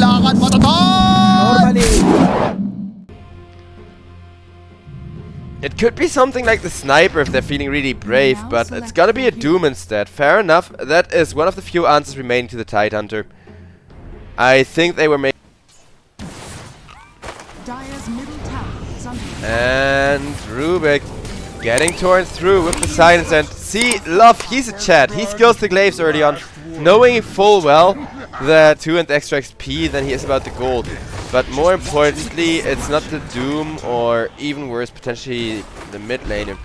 lakad matatot! Normally. It could be something like the sniper if they're feeling really brave, but it's gonna be a Doom instead. Fair enough. That is one of the few answers remaining to the Tidehunter. I think they were made. And Rubik getting torn through with the silence. And see, Love, he's a Chad. He skills the glaives early on, knowing full well that 2 and extra XP than he is about the gold. But more importantly, it's not the Doom, or even worse, potentially the mid laner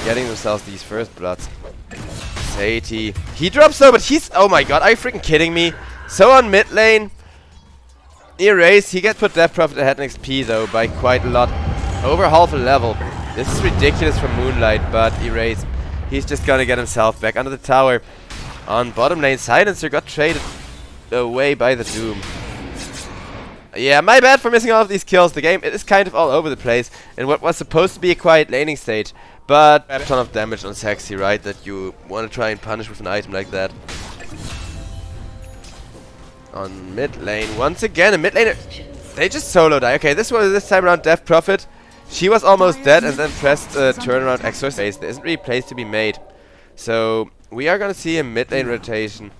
getting themselves these first bloods. Sadie. He drops though, but he's... Oh my god, are you freaking kidding me? So on mid lane, Erase, he gets put Death Prophet ahead in XP though by quite a lot. Over half a level. This is ridiculous from Moonlight, but Erase, he's just gonna get himself back under the tower. On bottom lane, Silencer got traded away by the Doom. Yeah, my bad for missing all of these kills. The game, it is kind of all over the place in what was supposed to be a quiet laning stage. But a ton of damage on Sexy, right? That you want to try and punish with an item like that. On mid lane, once again, a mid laner. They just solo die. Okay, this time around Death Prophet. She was almost dead and then pressed turnaround Exorcist. There isn't really place to be made. So we are gonna see a mid lane rotation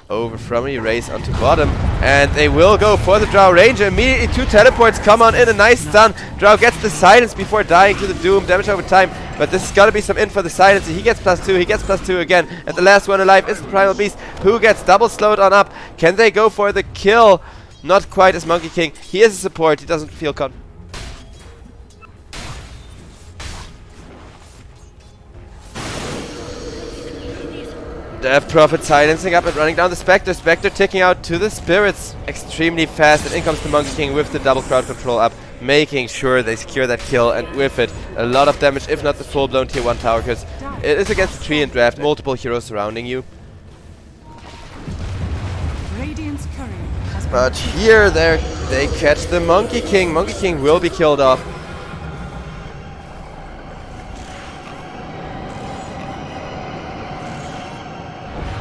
over from Erase onto bottom, and they will go for the Drow Ranger. Immediately 2 teleports come on in, a nice stun. Drow gets the silence before dying to the Doom, damage over time, but this is gotta be some in for the Silencer. He gets +2, he gets +2 again, and the last one alive is the Primal Beast, who gets double slowed on up. Can they go for the kill? Not quite as Monkey King. He is a support, he doesn't feel confident. Death Prophet silencing up and running down the Spectre. Spectre ticking out to the Spirits extremely fast. And in comes the Monkey King with the double crowd control up, making sure they secure that kill. And with it, a lot of damage, if not the full-blown tier 1 tower, because it is against the tree in draft. Multiple heroes surrounding you. But here, they catch the Monkey King. Monkey King will be killed off.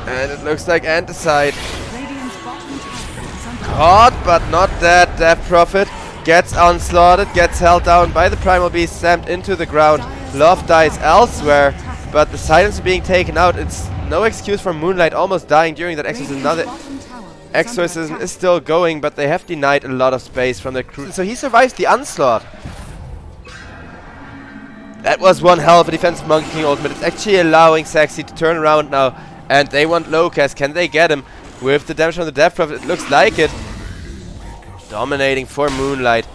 And it looks like Anticide caught, but not dead. Death Prophet gets onslaughted, gets held down by the Primal Beast, slammed into the ground. Love dies elsewhere, but the silence being taken out. It's no excuse for Moonlight almost dying during that exorcism. Another exorcism is still going, but they have denied a lot of space from the crew. So he survives the onslaught. That was one hell of a defense Monkey King ultimate. It's actually allowing Sexy to turn around now. And they want Locust. Can they get him with the damage from the Death Prophet? It looks like it. Dominating for Moonlight.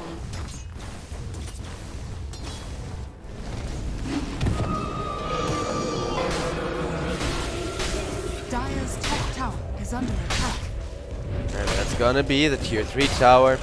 Dire's top tower is under attack. And that's gonna be the tier 3 tower.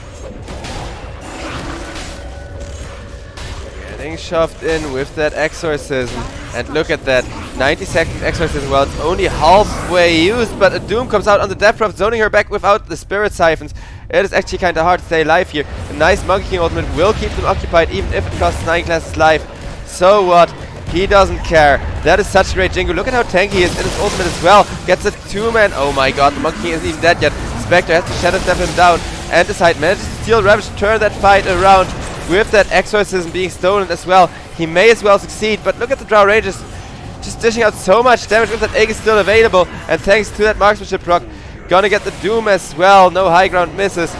Getting shoved in with that exorcism. And look at that. 90-second exorcism. Well, it's only halfway used, but a Doom comes out on the Death Prophet, zoning her back without the Spirit Siphons. It is actually kind of hard to stay alive here. A nice Monkey King ultimate will keep them occupied, even if it costs 9 classes life. So what? He doesn't care. That is such a great Jingu. Look at how tanky he is in his ultimate as well. Gets a 2-man. Oh my god, the Monkey King isn't even dead yet. Spectre has to Shadow Step him down. Anticide manages to steal Ravage, turn that fight around. With that exorcism being stolen as well, he may as well succeed. But look at the Drow Rangers. Just dishing out so much damage with that egg is still available. And thanks to that marksmanship proc, gonna get the Doom as well. No high ground misses.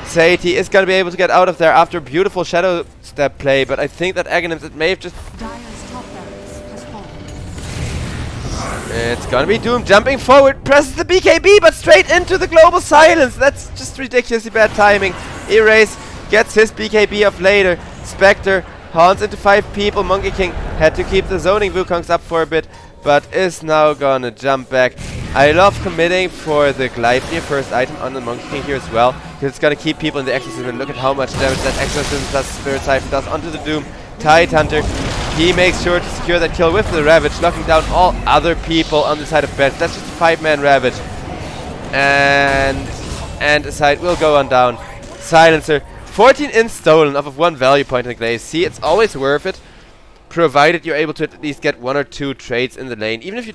Sadie is gonna be able to get out of there after a beautiful Shadow Step play. But I think that Aghanims, it may have just... It's gonna be Doom jumping forward, presses the BKB, but straight into the global silence. That's just ridiculously bad timing. Erase gets his BKB off later. Spectre haunts into 5 people. Monkey King had to keep the zoning Wukongs up for a bit, but is now gonna jump back. I love committing for the Gleipnir first item on the Monkey King here as well, because it's gonna keep people in the exorcism. And look at how much damage that exorcism plus Spirit Siphon does onto the Doom. Tidehunter, he makes sure to secure that kill with the Ravage, locking down all other people on the side of BENZ. That's just a 5-man Ravage. And a side will go on down. Silencer, 14 in stolen off of 1 value point in the glaze. See, it's always worth it, provided you're able to at least get 1 or 2 trades in the lane. Even if you...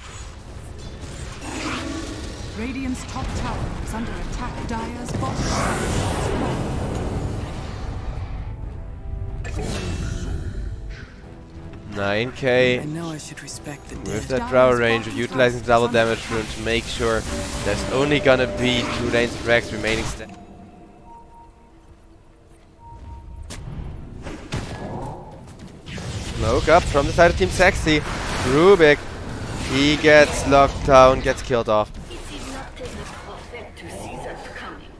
Radiant's top tower is under attack. Dire's bottom tower is low. 9k I know I should respect the with dead. that draw range, utilizing double damage rune to make sure there's only gonna be 2 lanes of Rex remaining. Smoke up from the side of Team Sexy. Rubik, he gets locked down, gets killed off. It did not take a prophet to see that coming.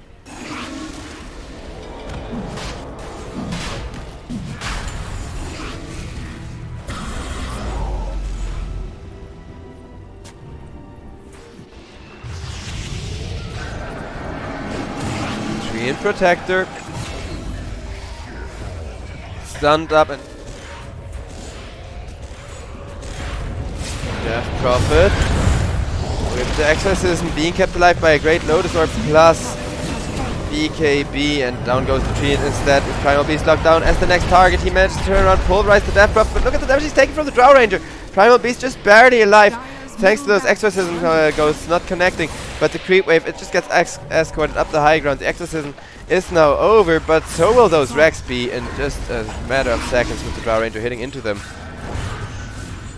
Tree and Protector. Stunned up and Death Prophet. With the Exorcism being kept alive by a great Lotus Orb plus BKB, and down goes the tree instead with Primal Beast locked down as the next target. He managed to turn around, pulverize the Death Prophet, but look at the damage he's taking from the Drow Ranger. Primal Beast just barely alive thanks to those Exorcism ghosts not connecting, but the creep wave, it just gets escorted up the high ground. The Exorcism is now over, but so will those Rex be in just a matter of seconds with the Drow Ranger hitting into them.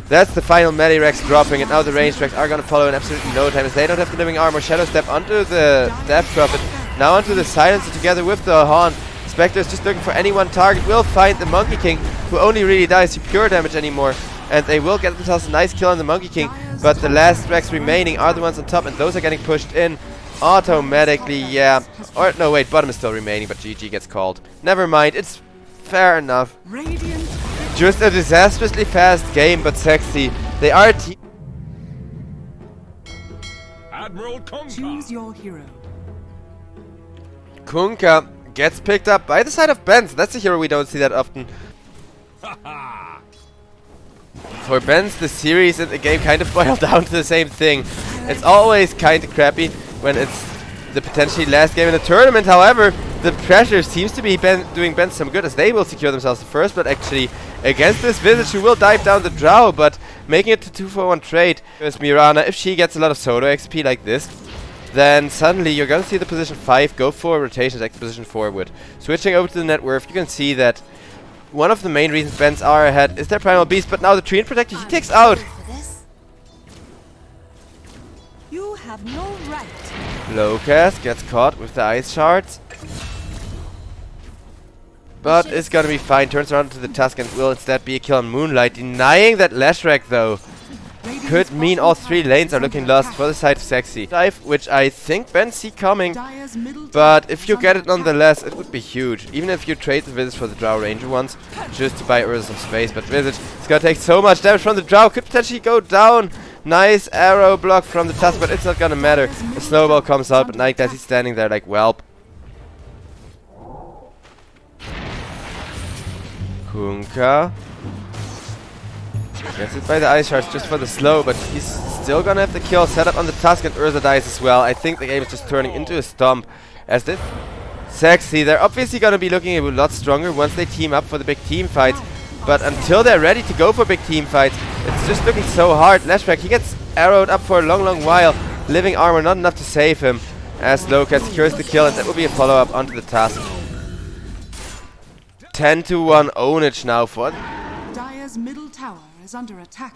That's the final melee Rex dropping, and now the ranged Rex are gonna follow in absolutely no time as they don't have the living armor. Shadow Step onto the Death Prophet, now onto the Silencer together with the Haunt. Spectre is just looking for any one target, will find the Monkey King, who only really dies to pure damage anymore, and they will get themselves a nice kill on the Monkey King, but the last Rex remaining are the ones on top, and those are getting pushed in automatically, yeah. Or no, wait, bottom is still remaining, but GG gets called. Never mind, it's fair enough. Radiant. Just a disastrously fast game, but Sexy. They are Admiral Kunka. Choose your hero. Kunka gets picked up by the side of BENZ. That's a hero we don't see that often. For BENZ, the series and the game kind of boil down to the same thing. It's always kind of crappy when it's the potentially last game in the tournament. However, the pressure seems to be doing BENZ some good, as they will secure themselves the first blood actually against this Visage, who will dive down the Drow, but making it to 2-for-1 trade. Because Mirana, if she gets a lot of solo XP like this, then suddenly you're gonna see the position 5 go for rotations like position 4 would. Switching over to the net worth, you can see that one of the main reasons BENZ are ahead is their Primal Beast, but now the Tree and Protector, he takes out. You have no right. Locast gets caught with the Ice Shards, but it's gonna be fine. Turns around to the Tusk and will instead be a kill on Moonlight. Denying that Leshrac though could mean all 3 lanes are looking lost for the side of Sexy. Dive, which I think BENZ see coming, but if you get it nonetheless, it would be huge. Even if you trade the Visage for the Drow Ranger once, just to buy Urza some space. But Visage is gonna take so much damage from the Drow, could potentially go down. Nice arrow block from the Tusk, but it's not gonna matter. The snowball comes out, but Nightglass, he's standing there like whelp. Kunka gets it by the Ice Shards just for the slow, but he's still gonna have the kill set up on the Tusk, and Urza dies as well. I think the game is just turning into a stomp, as this Sexy, they're obviously gonna be looking a lot stronger once they team up for the big team fights, but until they're ready to go for big team fights, it's just looking so hard. Leshrac, he gets arrowed up for a long while. Living armor not enough to save him, as Locust secures the kill, and that will be a follow-up onto the Tusk. 10-1 ownage now for Dire's middle tower is under attack.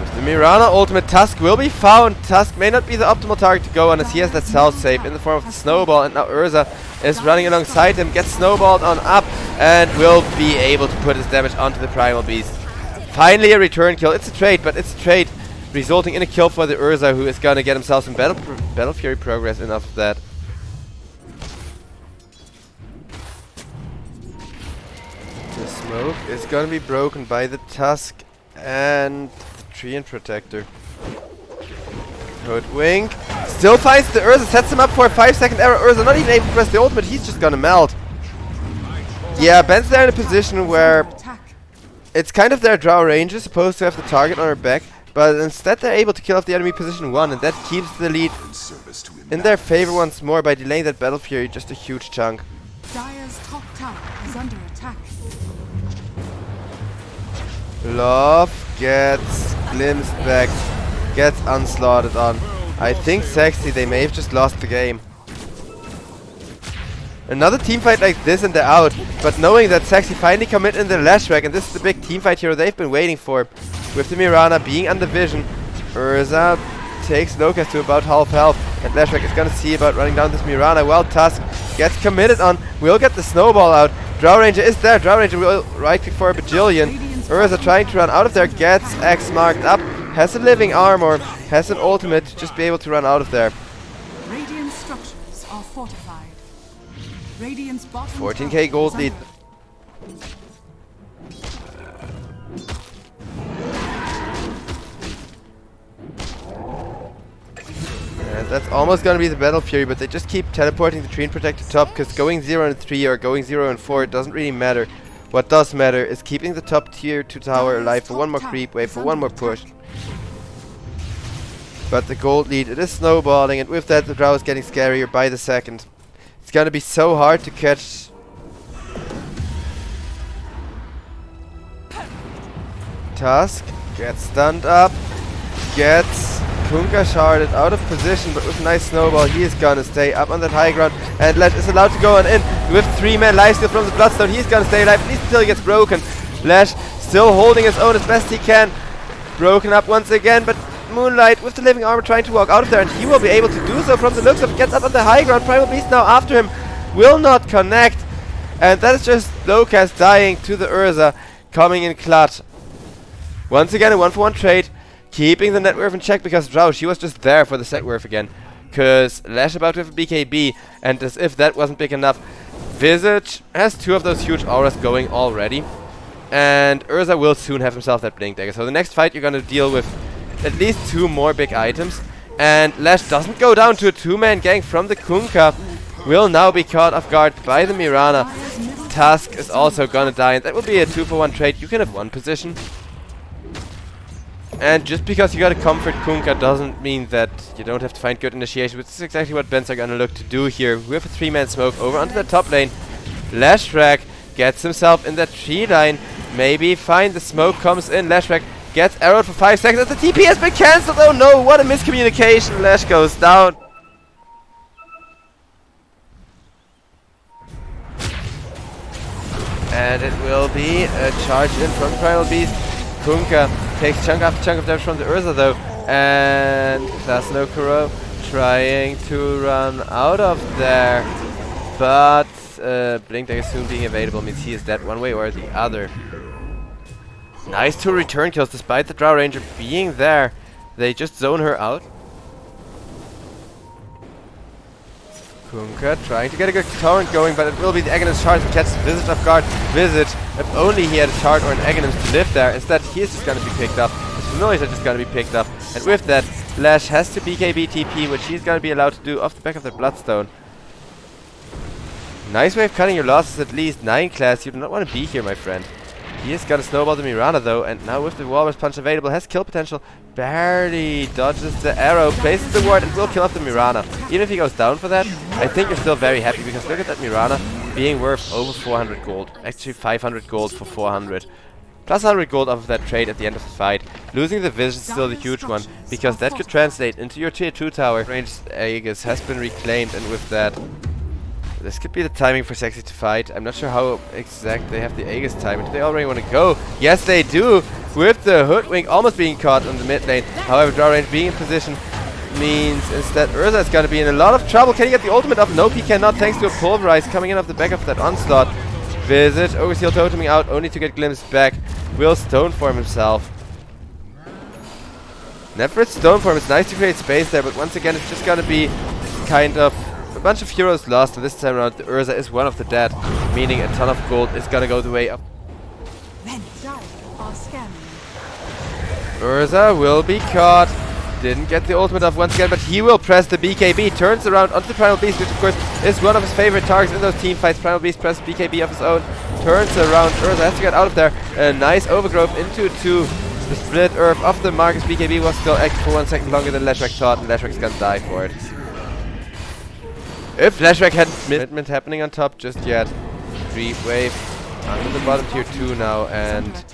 with the Mirana ultimate. Tusk will be found. Tusk may not be the optimal target to go on, as he has that self save in the form of the snowball, and now Urza is running alongside him, gets snowballed on up, and will be able to put his damage onto the Primal Beast. Finally a return kill. It's a trade, but it's a trade resulting in a kill for the Urza, who is gonna get himself some Battle Fury progress enough of that. The smoke is gonna be broken by the Tusk and the Tree and Protector. Hoodwink still finds the Urza, sets him up for a 5-second arrow. Urza not even able to press the ultimate, he's just gonna melt. Yeah, BENZ there in a position where it's kind of their Drow Ranger supposed to have the target on her back, but instead they're able to kill off the enemy position 1, and that keeps the lead in their favor once more by delaying that Battle Fury just a huge chunk. Dire's top tower is under attack. Love gets glimpsed back gets onslaughted on. I think Sexy, they may have just lost the game. Another teamfight like this and they're out. But knowing that Sexy finally commit in the Leshrac, and this is the big teamfight here they've been waiting for. With the Mirana being under vision, Urza takes Locust to about half health. And Leshrac is gonna see about running down this Mirana. Well, Tusk gets committed on. Will get the snowball out. Drow Ranger is there. Drow Ranger will right click for a bajillion. Urza trying to run out of there. Gets X marked up. Has a living armor. Has an ultimate to just be able to run out of there. Radiant structures are fortified. Radiant's bottom 14k gold lead. And that's almost gonna be the Battle Fury, but they just keep teleporting the Tree and Protector top, because going 0 and 3 or going 0 and 4 doesn't really matter. What does matter is keeping the top tier 2 tower alive for one more creep wave, for one more push. But the gold lead, it is snowballing, and with that the Drow is getting scarier by the second. It's gonna be so hard to catch. Tusk gets stunned up, gets Kunkka sharded out of position, but with a nice snowball he is gonna stay up on that high ground, and Lesh is allowed to go on in with 3 men lifesteal from the Bloodstone. He's gonna stay alive at least until he gets broken. Lesh still holding his own as best he can. Broken up once again, but Moonlight with the living armor trying to walk out of there, and he will be able to do so from the looks of it. Gets up on the high ground. Primal Beast now after him, will not connect, and that is just Locust dying to the Urza, coming in clutch. Once again a 1-for-1 trade, keeping the net worth in check, because Drow, she was just there for the set worth again, because Lash about to have a BKB, and as if that wasn't big enough, Visage has 2 of those huge auras going already, and Urza will soon have himself that Blink Dagger. So the next fight you're gonna deal with at least 2 more big items, and Lash doesn't go down to a 2-man gang from the Kunkka. Will now be caught off guard by the Mirana. Tusk is also gonna die, and that will be a 2-for-1 trade. You can have 1 position. And just because you got a comfort Kunkka doesn't mean that you don't have to find good initiation, which is exactly what BENZ are gonna look to do here. With a 3-man smoke over onto the top lane. Leshrac gets himself in that tree line. Maybe fine, the smoke comes in. Leshrac gets arrowed for 5 seconds. And the TP has been cancelled. Oh no, what a miscommunication. Lash goes down. And it will be a charge in from Primal Beast. Kunkka takes chunk after chunk of damage from the Urza though. And Klasno Kuro trying to run out of there. But Blink Dagger soon being available means he is dead one way or the other. Nice 2 return kills despite the Drow Ranger being there. They just zone her out. Kunkka trying to get a good torrent going, but it will be the Aghanim's charge that catches Visage off guard. Visage, if only he had a shard or an Aghanim's to live there. Instead, he is just going to be picked up. His familiars are just going to be picked up. And with that, Lash has to BKB TP, which he's going to be allowed to do off the back of the Bloodstone. Nice way of cutting your losses, at least 9 class. You do not want to be here, my friend. He is gonna snowball the Mirana though, and now with the Walrus Punch available, has kill potential. Barely dodges the arrow, places the ward, and will kill off the Mirana. Even if he goes down for that, I think you're still very happy, because look at that Mirana being worth over 400 gold. Actually 500 gold for 400. Plus 100 gold off of that trade at the end of the fight. Losing the Vision is still the huge one, because that could translate into your tier 2 tower. Ranged Aegis has been reclaimed, and with that, this could be the timing for Sexy to fight. I'm not sure how exact they have the Aegis timing. Do they already want to go? Yes, they do! With the Hoodwink almost being caught on the mid lane. However, Drow Range being in position means instead Urza is going to be in a lot of trouble. Can he get the ultimate off? Nope, he cannot, thanks to a Pulverize coming in off the back of that onslaught. Visage, Overseal toteming out only to get glimpsed back. Will Stoneform himself. Nephrit's Stoneform, it's nice to create space there, but once again it's just going to be kind of a bunch of heroes lost, and this time around the Urza is one of the dead, meaning a ton of gold is gonna go the way up. Urza will be caught. Didn't get the ultimate off once again, but he will press the BKB. Turns around onto the Primal Beast, which of course is one of his favorite targets in those team fights. Primal Beast presses BKB of his own. Turns around. Urza has to get out of there. A nice overgrowth into 2. The split earth of the Marcus BKB was still active for 1 second longer than Leshrac thought, and Leshrac's gonna die for it. If Leshrac had commitment happening on top just yet. Creep wave under the bottom tier 2 now, and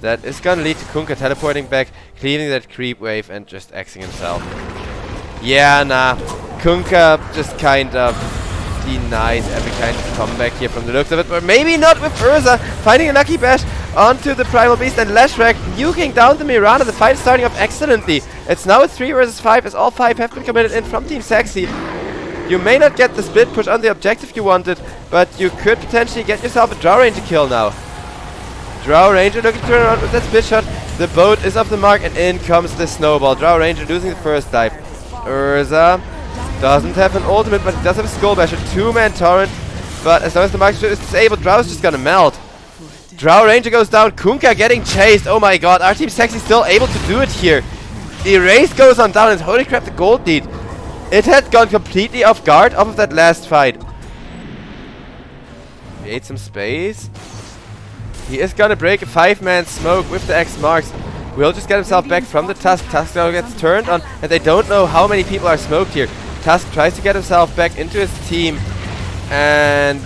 That is gonna lead to Kunkka teleporting back, cleaving that creep wave, and just Xing himself. Yeah, nah. Kunkka just kind of denies every kind of comeback here from the looks of it, but maybe not with Urza finding a lucky bash onto the Primal Beast and Leshrac nuking down the Mirana. The fight is starting off excellently. It's now a 3 versus 5 as all 5 have been committed in from Team Sexy. You may not get the split push on the objective you wanted, but you could potentially get yourself a Drow Ranger kill now. Drow Ranger looking to turn around with that split shot. The boat is off the mark and in comes the snowball. Drow Ranger losing the first dive. Urza doesn't have an ultimate, but he does have a Skull Basher. 2-man torrent, but as long as the mark is disabled, Drow's just gonna melt. Drow Ranger goes down. Kunkka getting chased. Oh my god, our Team Sexy still able to do it here. The Erase goes on down and holy crap, the gold lead. It had gone completely off guard off of that last fight. Create some space. He is gonna break a 5-man smoke with the X marks. Will just get himself back from the Tusk. Tusk now gets turned on, and they don't know how many people are smoked here. Tusk tries to get himself back into his team, and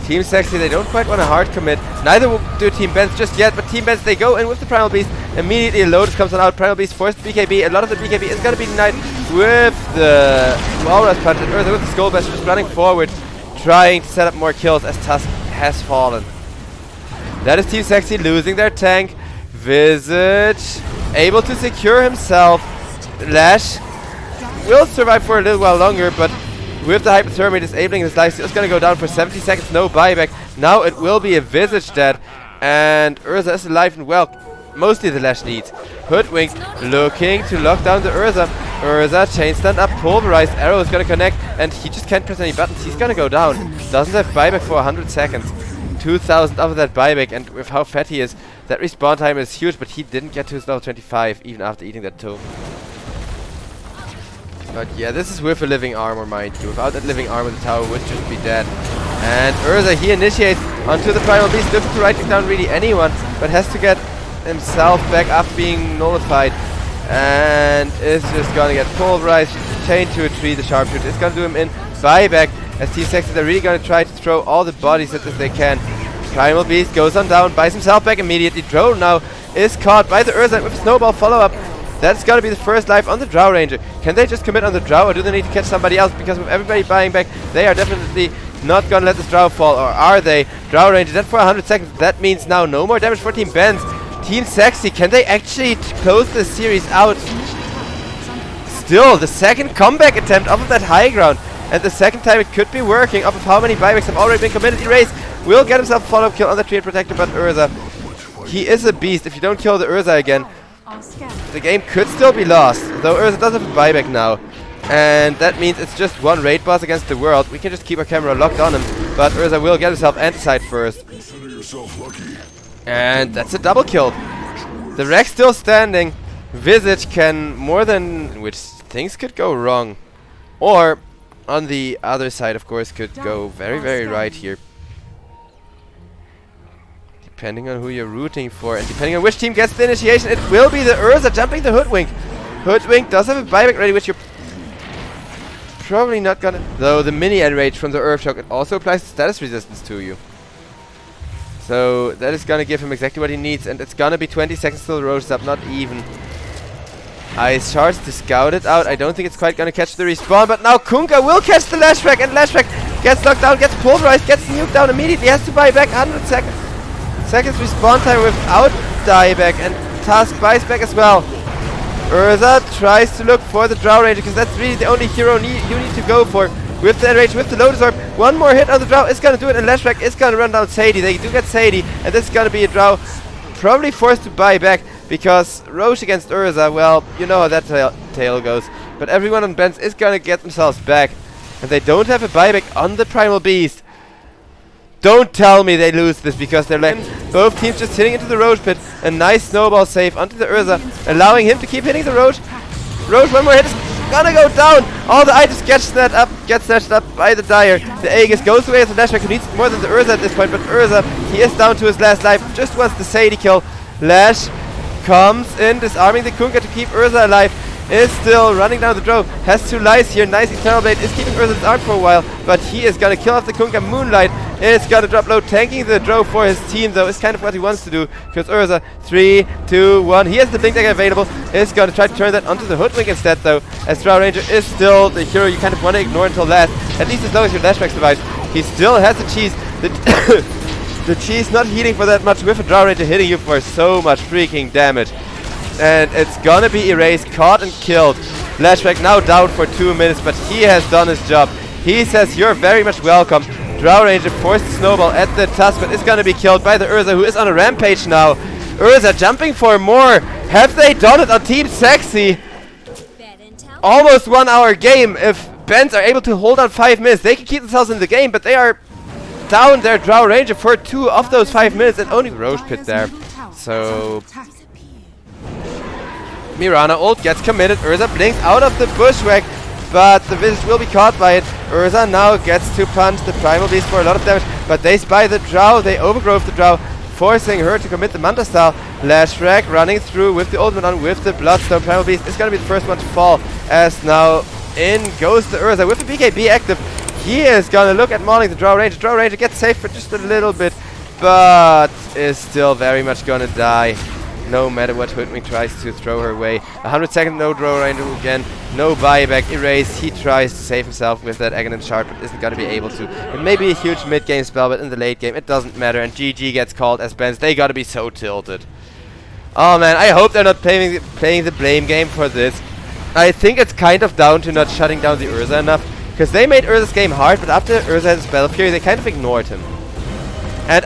Team Sexy, they don't quite want to hard commit. Neither will do Team BENZ just yet, but Team BENZ, they go in with the Primal Beast. Immediately a Lotus comes on out. Primal Beast forced BKB. A lot of the BKB is going to be denied with the Walrus Punch, and Urza with the Skull Bash just running forward, trying to set up more kills as Tusk has fallen. That is Team Sexy losing their tank. Visage able to secure himself. Lash will survive for a little while longer, but with the hypothermia disabling his life, it's going to go down for 70 seconds, no buyback. Now it will be a Visage dead, and Urza is alive and well. Mostly the Lash needs. Hoodwink looking to lock down the Urza. Urza chain stand up, pulverized, arrow is going to connect, and he just can't press any buttons. He's going to go down. Doesn't have buyback for 100 seconds. 2,000 of that buyback, and with how fat he is, that respawn time is huge, but he didn't get to his level 25 even after eating that toe. But yeah, this is with a living armor, mind you. Without that living armor, the tower would just be dead. And Urza, he initiates onto the Primal Beast, looking to right-click down really anyone, but has to get himself back after being nullified. And is just gonna get pulverized, chained to a tree. The sharpshooter is gonna do him in buyback, as Team Sexy, they're really gonna try to throw all the bodies at as they can. Primal Beast goes on down, buys himself back immediately. Drone now is caught by the Urza with a snowball follow-up. That's gonna be the first life on the Drow Ranger. Can they just commit on the Drow, or do they need to catch somebody else? Because with everybody buying back, they are definitely not gonna let this Drow fall, or are they? Drow Ranger dead for 100 seconds. That means now no more damage for Team BENZ. Team Sexy, can they actually close this series out? Still, the second comeback attempt off of that high ground. And the second time it could be working off of how many buybacks have already been committed. Erase will get himself a follow-up kill on the Tree Protector, but Urza, he is a beast. If you don't kill the Urza again, the game could still be lost. Though Urza does have a buyback now. And that means it's just one raid boss against the world. We can just keep our camera locked on him, but Urza will get himself anti-side first. And that's a double kill. The Rex still standing. Visage can more than... which things could go wrong. Or... on the other side, of course, could go very, very right here. Depending on who you're rooting for, and depending on which team gets the initiation, it will be the Urza jumping the Hoodwink. Hoodwink does have a buyback ready, which you're probably not gonna... though the mini enrage from the Earthshock, it also applies status resistance to you. So that is gonna give him exactly what he needs, and it's gonna be 20 seconds till the roast up, not even. Ice Shards to scout it out. I don't think it's quite gonna catch the respawn, but now Kunkka will catch the Leshrac, and Leshrac gets knocked down, gets pulverized, gets nuked down immediately, has to buy back 100 seconds respawn time without dieback, and Tusk buys back as well. Urza tries to look for the Drow Ranger, because that's really the only hero you need to go for. With the enrage, with the Lotus Orb, one more hit on the Drow is gonna do it, and Leshrac is gonna run down Sadie. They do get Sadie, and this is gonna be a Drow probably forced to buy back, because Roche against Urza, well, you know how that tale goes. But everyone on BENZ is gonna get themselves back, and they don't have a buyback on the Primal Beast. Don't tell me they lose this, because they're like both teams just hitting into the Roche pit. A nice snowball save onto the Urza, allowing him to keep hitting the Roche. Roche, one more hit is gonna go down. All the items get snatched up by the Dire. The Aegis goes away as the Leshrac, who needs more than the Urza at this point, but Urza, he is down to his last life. Just wants the Sadie kill. Lash comes in, disarming the Kunkka to keep Urza alive. Is still running down the Drow. Has 2 lives here. Nice Eternal Blade is keeping Urza disarmed for a while, but he is gonna kill off the Kunkka. Moonlight is gonna drop low. Tanking the Drow for his team though is kind of what he wants to do. Because Urza, 3, 2, 1. He has the Blink Dagger available. Is gonna try to turn that onto the Hoodwink instead though. As Drow Ranger is still the hero you kind of want to ignore until last. At least as long as your Lashback survives. He still has the cheese. The cheese not healing for that much with a Drow Ranger hitting you for so much freaking damage. And it's gonna be erased, caught and killed. Lashback now down for 2 minutes, but he has done his job. He says you're very much welcome. Drow Ranger forced the snowball at the tusk, but is gonna be killed by the Urza, who is on a rampage now. Urza jumping for more. Have they done it on Team Sexy? Almost 1 hour game. If BENZ are able to hold on 5 minutes, they can keep themselves in the game, but they are down their Drow Ranger for 2 of those 5 minutes, and only Roche Pit there. So Mirana ult gets committed. Urza blinks out of the bushwhack, but the Visage will be caught by it. Urza now gets to punch the Primal Beast for a lot of damage, but they spy the Drow. They overgrowth the Drow, forcing her to commit the Manta style. Lashback running through with the ultimate on with the Bloodstone. Primal Beast is going to be the first one to fall, as now in goes the Urza with the BKB active. He is gonna look at mauling the Drow Ranger. Drow Ranger gets saved for just a little bit, but is still very much gonna die, no matter what Hoodwink tries to throw her way. 100 seconds, no Drow Ranger again, no buyback, erase. He tries to save himself with that Aghanim Shard, but isn't gonna be able to. It may be a huge mid-game spell, but in the late game, it doesn't matter, and GG gets called as BENZ. They gotta be so tilted. Oh man, I hope they're not playing the blame game for this. I think it's kind of down to not shutting down the Urza enough. Because they made Urza's game hard, but after Urza had Spell Fury, they kind of ignored him. And